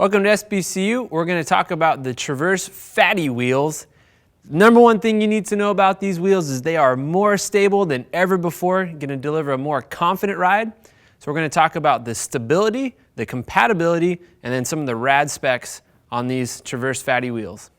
Welcome to SBCU. We're going to talk about the Traverse Fattie wheels. Number one thing you need to know about these wheels is they are more stable than ever before, going to deliver a more confident ride. So we're going to talk about the stability, the compatibility, and then some of the rad specs on these Traverse Fattie wheels.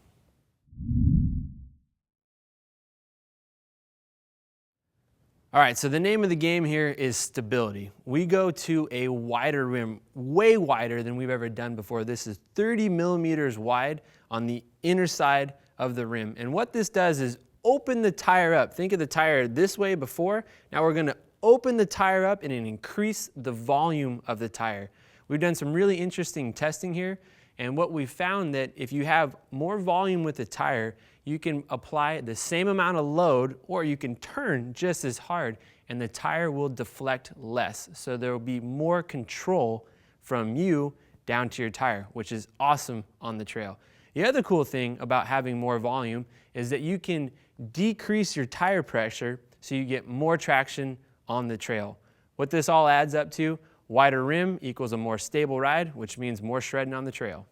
All right, so the name of the game here is stability. We go to a wider rim, way wider than we've ever done before. This is 30 millimeters wide on the inner side of the rim. And what this does is open the tire up. Think of the tire this way before. Now we're gonna open the tire up and increase the volume of the tire. We've done some really interesting testing here. And what we found that if you have more volume with the tire, you can apply the same amount of load, or you can turn just as hard and the tire will deflect less. So there will be more control from you down to your tire, which is awesome on the trail. The other cool thing about having more volume is that you can decrease your tire pressure so you get more traction on the trail. What this all adds up to, wider rim equals a more stable ride, which means more shredding on the trail.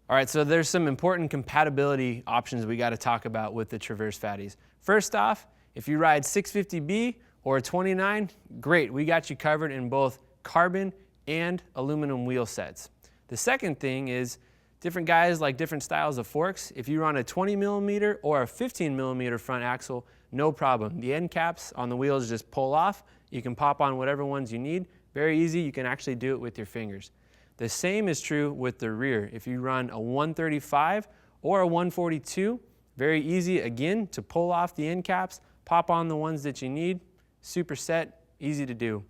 All right, so there's some important compatibility options we got to talk about with the Traverse Fatties. First off, if you ride 650B or a 29, great, we got you covered in both carbon and aluminum wheel sets. The second thing is different guys like different styles of forks. If you run a 20 millimeter or a 15 millimeter front axle, no problem. The end caps on the wheels just pull off. You can pop on whatever ones you need. Very easy, you can actually do it with your fingers. The same is true with the rear. If you run a 135 or a 142, very easy again to pull off the end caps, pop on the ones that you need, super set, easy to do.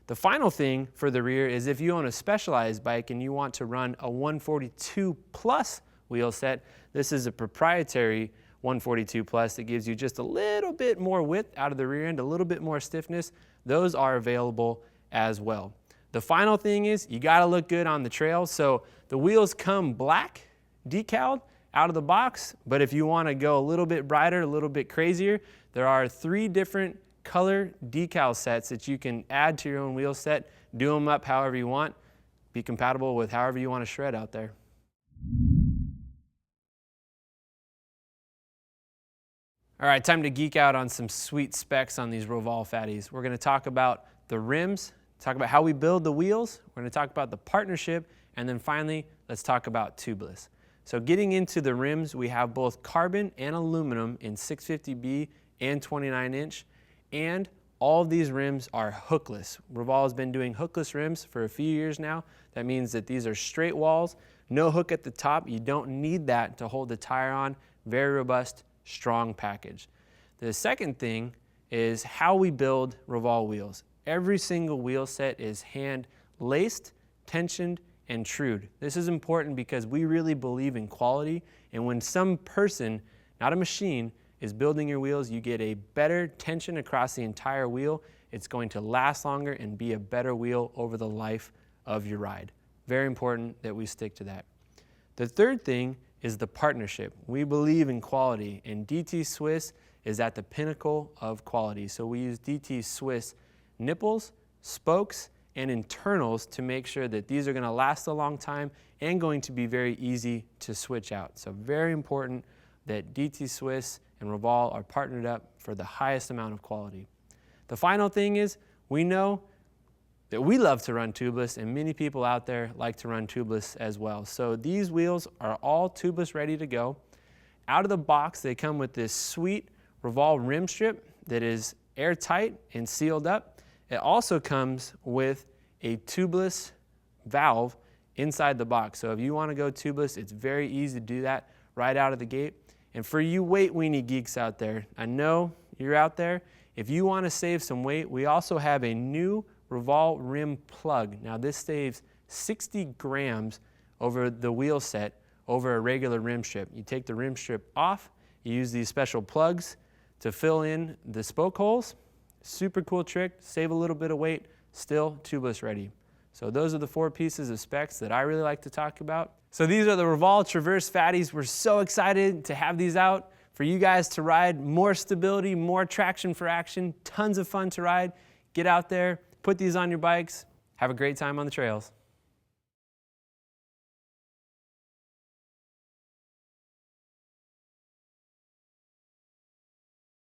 The final thing for the rear is if you own a Specialized bike and you want to run a 142 plus wheel set, this is a proprietary 142 plus that gives you just a little bit more width out of the rear end, a little bit more stiffness. Those are available as well. The final thing is you got to look good on the trail. So the wheels come black, decaled out of the box, but if you want to go a little bit brighter, a little bit crazier, there are 3 different color decal sets that you can add to your own wheel set. Do them up however you want. Be compatible with however you want to shred out there. All right, time to geek out on some sweet specs on these Roval Fatties. We're going to talk about the rims, talk about how we build the wheels, we're going to talk about the partnership, and then finally, let's talk about tubeless. So getting into the rims, we have both carbon and aluminum in 650B and 29 inch, and all of these rims are hookless. Roval has been doing hookless rims for a few years now. That means that these are straight walls, no hook at the top. You don't need that to hold the tire on. Very robust, strong package. The second thing is how we build Roval wheels. Every single wheel set is hand laced, tensioned, and trued. This is important because we really believe in quality, and when some person, not a machine, is building your wheels, you get a better tension across the entire wheel. It's going to last longer and be a better wheel over the life of your ride. Very important that we stick to that. The third thing is the partnership. We believe in quality, and DT Swiss is at the pinnacle of quality. So we use DT Swiss nipples, spokes, and internals to make sure that these are going to last a long time and going to be very easy to switch out. So very important that DT Swiss and Roval are partnered up for the highest amount of quality. The final thing is we know that we love to run tubeless, and many people out there like to run tubeless as well. So these wheels are all tubeless ready to go. Out of the box, they come with this sweet Roval rim strip that is airtight and sealed up. It also comes with a tubeless valve inside the box. So if you want to go tubeless, it's very easy to do that right out of the gate. And for you weight weenie geeks out there, I know you're out there. If you want to save some weight, we also have a new Roval rim plug. Now this saves 60 grams over the wheel set over a regular rim strip. You take the rim strip off, you use these special plugs to fill in the spoke holes. Super cool trick, save a little bit of weight, still tubeless ready. So those are the 4 pieces of specs that I really like to talk about. So these are the Roval Traverse Fatties. We're so excited to have these out for you guys to ride. More stability, more traction for action, tons of fun to ride. Get out there, put these on your bikes. Have a great time on the trails.